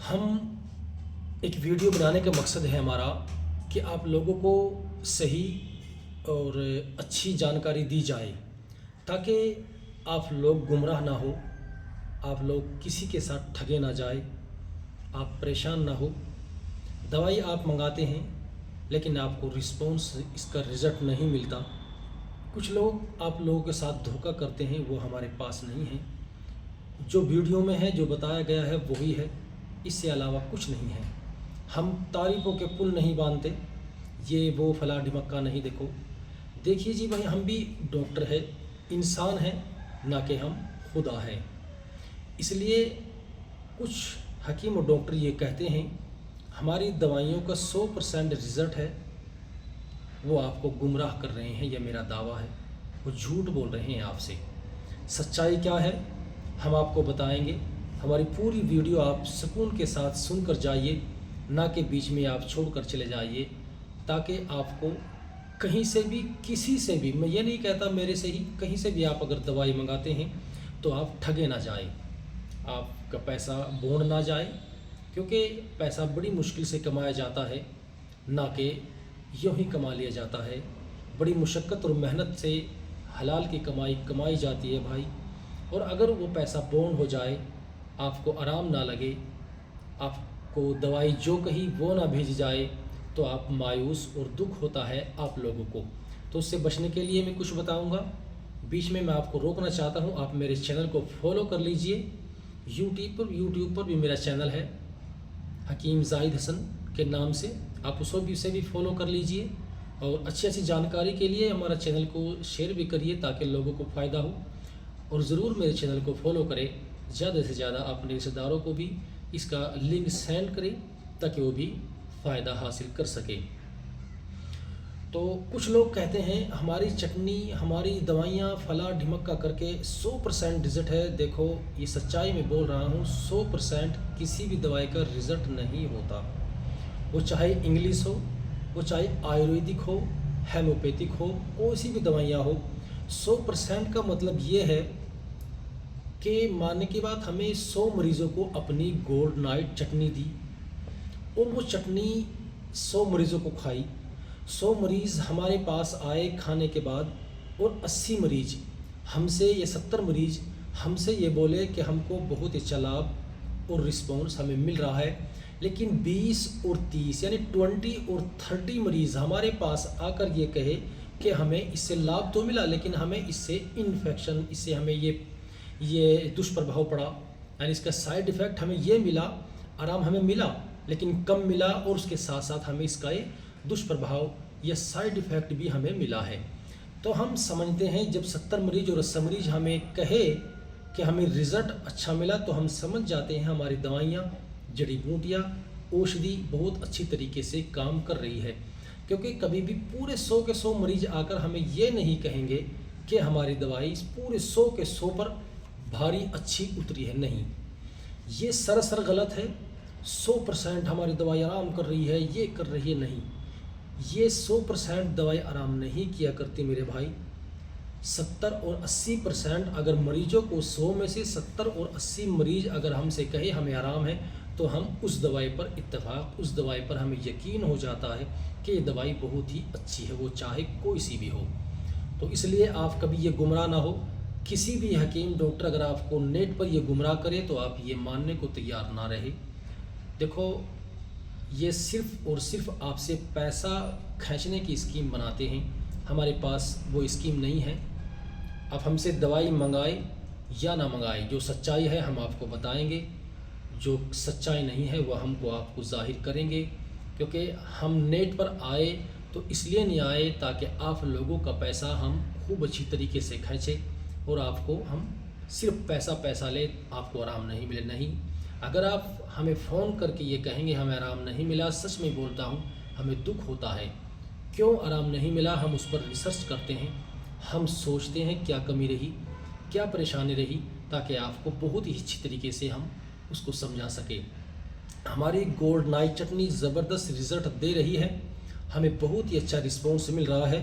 हम एक वीडियो बनाने का मकसद है हमारा कि आप लोगों को सही और अच्छी जानकारी दी जाए ताकि आप लोग गुमराह ना हो, आप लोग किसी के साथ ठगे ना जाए, आप परेशान ना हो। दवाई आप मंगाते हैं लेकिन आपको रिस्पॉन्स, इसका रिज़ल्ट नहीं मिलता। कुछ लोग आप लोगों के साथ धोखा करते हैं, वो हमारे पास नहीं है। जो वीडियो में है, जो बताया गया है वही है, इससे अलावा कुछ नहीं है। हम तारीफ़ों के पुल नहीं बांधते, ये वो फला ढिमक्का नहीं। देखिए जी भाई, हम भी डॉक्टर है, इंसान है, ना कि हम खुदा है। इसलिए कुछ हकीम और डॉक्टर ये कहते हैं हमारी दवाइयों का 100% रिज़ल्ट है, वो आपको गुमराह कर रहे हैं, यह मेरा दावा है। वो झूठ बोल रहे हैं आपसे। सच्चाई क्या है हम आपको बताएंगे। हमारी पूरी वीडियो आप सुकून के साथ सुनकर जाइए, ना कि बीच में आप छोड़कर चले जाइए, ताकि आपको कहीं से भी, किसी से भी, मैं ये नहीं कहता मेरे से ही, कहीं से भी आप अगर दवाई मंगाते हैं तो आप ठगे ना जाए, आपका पैसा बोंड ना जाए। क्योंकि पैसा बड़ी मुश्किल से कमाया जाता है, ना कि यूँ ही कमा लिया जाता है। बड़ी मुशक्क़त और मेहनत से हलाल की कमाई कमाई जाती है भाई। और अगर वो पैसा बोंड हो जाए, आपको आराम ना लगे, आपको दवाई जो कही वो ना भेजी जाए, तो आप मायूस और दुख होता है आप लोगों को। तो उससे बचने के लिए मैं कुछ बताऊंगा, बीच में मैं आपको रोकना चाहता हूं। आप मेरे चैनल को फॉलो कर लीजिए। यूट्यूब पर भी मेरा चैनल है हकीम जाहिद हसन के नाम से, आप उसे भी फॉलो कर लीजिए। और अच्छी अच्छी जानकारी के लिए हमारा चैनल को शेयर भी करिए ताकि लोगों को फ़ायदा हो। और ज़रूर मेरे चैनल को फॉलो करें, ज़्यादा से ज़्यादा अपने रिश्तेदारों को भी इसका लिंक सेंड करें ताकि वो भी फ़ायदा हासिल कर सके। तो कुछ लोग कहते हैं हमारी चटनी, हमारी दवाइयाँ फला ढिमक्का करके 100% रिज़ल्ट है। देखो, ये सच्चाई में बोल रहा हूँ, 100% किसी भी दवाई का रिज़ल्ट नहीं होता। वो चाहे इंग्लिश हो, वो चाहे आयुर्वेदिक हो, हेमोपैथिक हो, कोई सी भी दवाइयाँ हो। 100% का मतलब ये है कि मानने की बात, हमें 100 मरीज़ों को अपनी गोल्ड नाइट चटनी दी और वो चटनी 100 मरीज़ों को खाई। 100 मरीज़ हमारे पास आए खाने के बाद, और 80 मरीज़ हमसे, ये 70 मरीज़ हमसे ये बोले कि हमको बहुत अच्छा लाभ और रिस्पॉन्स हमें मिल रहा है। लेकिन 20 और 30 यानी 20 और 30 मरीज़ हमारे पास आकर ये कहे कि हमें इससे लाभ तो मिला, लेकिन हमें इससे इन्फेक्शन, इससे हमें ये दुष्प्रभाव पड़ा, यानी इसका साइड इफ़ेक्ट हमें ये मिला। आराम हमें मिला लेकिन कम मिला, और उसके साथ साथ हमें इसका ये दुष्प्रभाव या साइड इफ़ेक्ट भी हमें मिला है। तो हम समझते हैं जब 70 मरीज़ और 80 मरीज़ हमें कहे कि हमें रिज़ल्ट अच्छा मिला, तो हम समझ जाते हैं हमारी दवाइयाँ, जड़ी बूटियाँ, औषधि बहुत अच्छी तरीके से काम कर रही है। क्योंकि कभी भी पूरे 100 के 100 मरीज़ आकर हमें ये नहीं कहेंगे कि हमारी दवाई पूरे 100 के 100 पर भारी अच्छी उतरी है। नहीं, ये सरासर गलत है। 100% हमारी दवाई आराम कर रही है, ये कर रही है, नहीं, ये 100% दवाई आराम नहीं किया करती मेरे भाई। 70 और 80%, अगर मरीजों को 100 में से 70 और 80 मरीज अगर हमसे कहे हमें आराम है, तो हम उस दवाई पर इत्तेफाक, उस दवाई पर हमें यकीन हो जाता है कि ये दवाई बहुत ही अच्छी है, वो चाहे कोई सी भी हो। तो इसलिए आप कभी ये गुमराह ना हो। किसी भी हकीम डॉक्टर अगर आपको नेट पर ये गुमराह करे तो आप ये मानने को तैयार ना रहे। देखो, ये सिर्फ़ और सिर्फ आपसे पैसा खींचने की स्कीम बनाते हैं। हमारे पास वो स्कीम नहीं है। आप हमसे दवाई मंगाए या ना मंगाए, जो सच्चाई है हम आपको बताएंगे, जो सच्चाई नहीं है वह हमको आपको ज़ाहिर करेंगे। क्योंकि हम नेट पर आए तो इसलिए नहीं आए ताकि आप लोगों का पैसा हम खूब अच्छी तरीके से खींचें और आपको हम सिर्फ पैसा ले, आपको आराम नहीं मिले। नहीं, अगर आप हमें फ़ोन करके ये कहेंगे हमें आराम नहीं मिला, सच में बोलता हूँ हमें दुख होता है। क्यों आराम नहीं मिला, हम उस पर रिसर्च करते हैं, हम सोचते हैं क्या कमी रही, क्या परेशानी रही, ताकि आपको बहुत ही अच्छी तरीके से हम उसको समझा सके। हमारी गोल्ड नाइट चटनी ज़बरदस्त रिज़ल्ट दे रही है, हमें बहुत ही अच्छा रिस्पॉन्स मिल रहा है।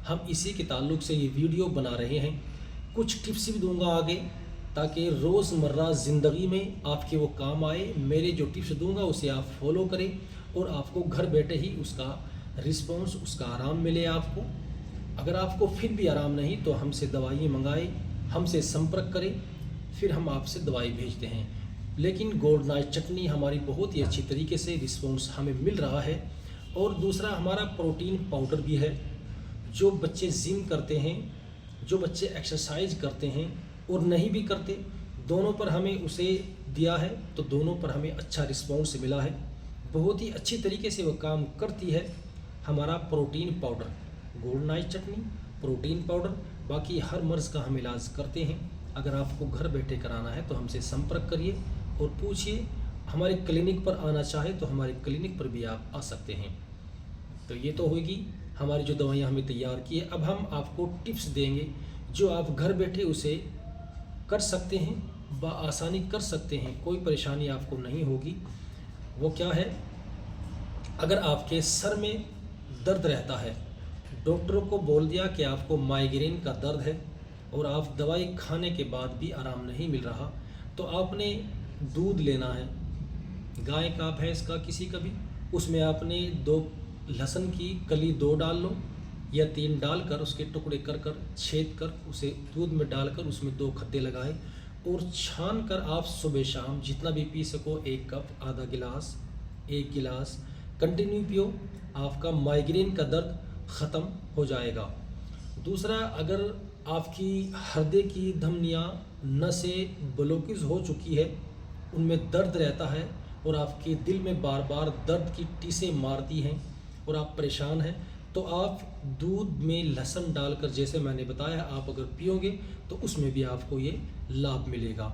हम इसी के ताल्लुक़ से ये वीडियो बना रहे हैं। कुछ टिप्स भी दूंगा आगे ताकि रोज़मर्रा ज़िंदगी में आपके वो काम आए। मेरे जो टिप्स दूंगा उसे आप फॉलो करें और आपको घर बैठे ही उसका रिस्पॉन्स, उसका आराम मिले आपको। अगर आपको फिर भी आराम नहीं तो हमसे दवाइयाँ मंगाएं, हमसे संपर्क करें, फिर हम आपसे दवाई भेजते हैं। लेकिन गोल्ड नाइट चटनी हमारी बहुत ही अच्छी तरीके से रिस्पॉन्स हमें मिल रहा है। और दूसरा हमारा प्रोटीन पाउडर भी है। जो बच्चे जिम करते हैं, जो बच्चे एक्सरसाइज करते हैं और नहीं भी करते, दोनों पर हमें उसे दिया है तो दोनों पर हमें अच्छा रिस्पॉन्स मिला है। बहुत ही अच्छी तरीके से वो काम करती है हमारा प्रोटीन पाउडर, गोल्ड नाइट चटनी, प्रोटीन पाउडर। बाकी हर मर्ज़ का हम इलाज करते हैं। अगर आपको घर बैठे कराना है तो हमसे संपर्क करिए और पूछिए। हमारे क्लिनिक पर आना चाहे तो हमारे क्लिनिक पर भी आप आ सकते हैं। तो ये तो होगी हमारी जो दवाइयाँ हमें तैयार की है। अब हम आपको टिप्स देंगे जो आप घर बैठे उसे कर सकते हैं, बआसानी कर सकते हैं, कोई परेशानी आपको नहीं होगी। वो क्या है, अगर आपके सर में दर्द रहता है, डॉक्टरों को बोल दिया कि आपको माइग्रेन का दर्द है और आप दवाई खाने के बाद भी आराम नहीं मिल रहा, तो आपने दूध लेना है, गाय का, भैंस का, किसी का भी। उसमें आपने 2 लहसुन की कली 2 डाल लो या 3 डालकर उसके टुकड़े कर कर छेद कर उसे दूध में डालकर उसमें 2 खद्दे लगाए और छान कर आप सुबह शाम जितना भी पी सको, 1 कप, आधा गिलास, 1 गिलास कंटिन्यू पियो। आपका माइग्रेन का दर्द ख़त्म हो जाएगा। दूसरा, अगर आपकी हृदय की धमनियाँ, नसें ब्लॉकेज हो चुकी है, उनमें दर्द रहता है और आपके दिल में बार बार दर्द की टीसें मारती हैं और आप परेशान हैं, तो आप दूध में लहसुन डालकर, जैसे मैंने बताया, आप अगर पियोगे तो उसमें भी आपको ये लाभ मिलेगा।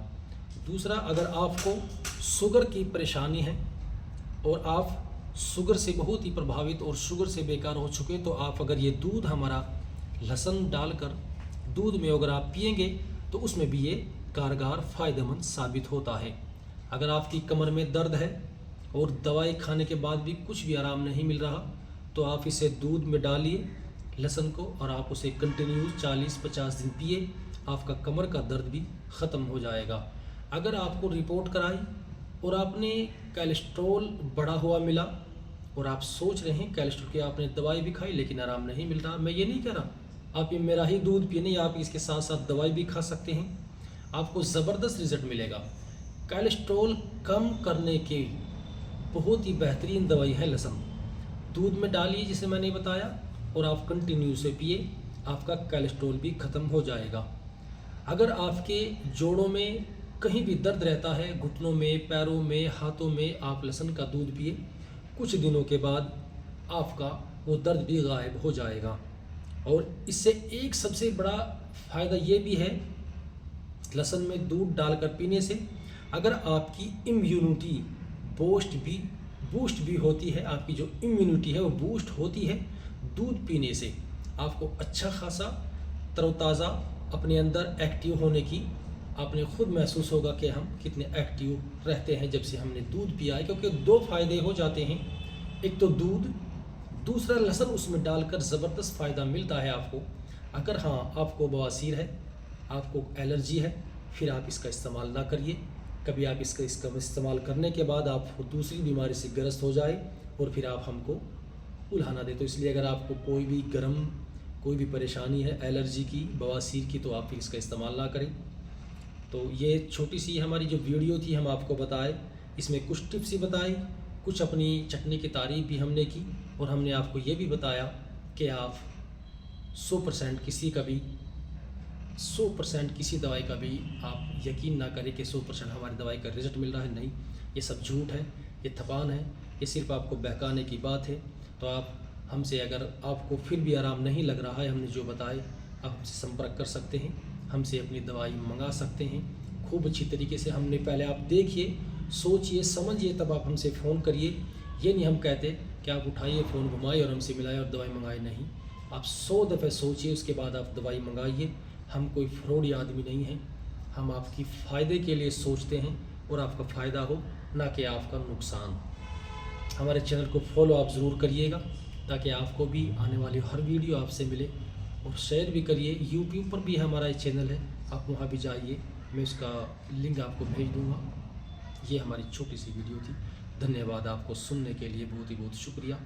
दूसरा, अगर आपको शुगर की परेशानी है और आप शुगर से बहुत ही प्रभावित और शुगर से बेकार हो चुके, तो आप अगर ये दूध हमारा लहसुन डालकर दूध में अगर आप पिएंगे तो उसमें भी ये कारगर फ़ायदेमंद साबित होता है। अगर आपकी कमर में दर्द है और दवाई खाने के बाद भी कुछ भी आराम नहीं मिल रहा, तो आप इसे दूध में डालिए लहसुन को और आप उसे कंटिन्यू 40-50 दिन पिए, आपका कमर का दर्द भी ख़त्म हो जाएगा। अगर आपको रिपोर्ट कराई और आपने कोलेस्ट्रॉल बढ़ा हुआ मिला और आप सोच रहे हैं कोलेस्ट्रॉल की, आपने दवाई भी खाई लेकिन आराम नहीं मिल रहा, मैं ये नहीं कह रहा आप ये मेरा ही दूध पिए, नहीं, आप इसके साथ साथ दवाई भी खा सकते हैं, आपको ज़बरदस्त रिज़ल्ट मिलेगा। कोलेस्ट्रॉल कम करने की बहुत ही बेहतरीन दवाई है लहसुन। दूध में डालिए जिसे मैंने बताया और आप कंटिन्यू से पिए, आपका कोलेस्ट्रॉल भी ख़त्म हो जाएगा। अगर आपके जोड़ों में कहीं भी दर्द रहता है, घुटनों में, पैरों में, हाथों में, आप लहसुन का दूध पिए, कुछ दिनों के बाद आपका वो दर्द भी गायब हो जाएगा। और इससे एक सबसे बड़ा फ़ायदा ये भी है लहसुन में दूध डालकर पीने से, अगर आपकी इम्यूनिटी बूस्ट भी होती है, आपकी जो इम्यूनिटी है वो बूस्ट होती है दूध पीने से, आपको अच्छा खासा तरोताज़ा अपने अंदर एक्टिव होने की आपने खुद महसूस होगा कि हम कितने एक्टिव रहते हैं जब से हमने दूध पिया है। क्योंकि 2 फ़ायदे हो जाते हैं, एक तो दूध, दूसरा लहसुन उसमें डालकर ज़बरदस्त फ़ायदा मिलता है आपको। अगर हाँ आपको बवासीर है, आपको एलर्जी है, फिर आप इसका इस्तेमाल ना करिए। कभी आप इसका इस्तेमाल करने के बाद आप दूसरी बीमारी से ग्रस्त हो जाए और फिर आप हमको उल्हाना दे। तो इसलिए अगर आपको कोई भी परेशानी है एलर्जी की, बवासीर की, तो आप फिर इसका इस्तेमाल ना करें। तो ये छोटी सी हमारी जो वीडियो थी हम आपको बताए, इसमें कुछ टिप्स ही बताए, कुछ अपनी चटनी की तारीफ़ भी हमने की और हमने आपको ये भी बताया कि आप 100% किसी दवाई का भी आप यकीन ना करें कि 100% हमारी दवाई का रिज़ल्ट मिल रहा है। नहीं, ये सब झूठ है, ये थपान है, ये सिर्फ आपको बहकाने की बात है। तो आप हमसे, अगर आपको फिर भी आराम नहीं लग रहा है हमने जो बताए, आप हमसे संपर्क कर सकते हैं, हमसे अपनी दवाई मंगा सकते हैं खूब अच्छी तरीके से। हमने पहले आप देखिए, सोचिए, समझिए, तब आप हमसे फ़ोन करिए। ये नहीं हम कहते कि आप उठाइए फ़ोन, घुमाइए और हमसे मिलाए और दवाई मंगाए, नहीं। आप 100 दफ़े सोचिए, उसके बाद आप दवाई मंगाइए। हम कोई फ्रॉडी आदमी नहीं हैं, हम आपकी फ़ायदे के लिए सोचते हैं और आपका फ़ायदा हो, ना कि आपका नुकसान। हमारे चैनल को फॉलो आप ज़रूर करिएगा ताकि आपको भी आने वाली हर वीडियो आपसे मिले, और शेयर भी करिए। यूट्यूब पर भी हमारा एक चैनल है, आप वहाँ भी जाइए, मैं उसका लिंक आपको भेज दूँगा। ये हमारी छोटी सी वीडियो थी। धन्यवाद, आपको सुनने के लिए बहुत ही बहुत शुक्रिया।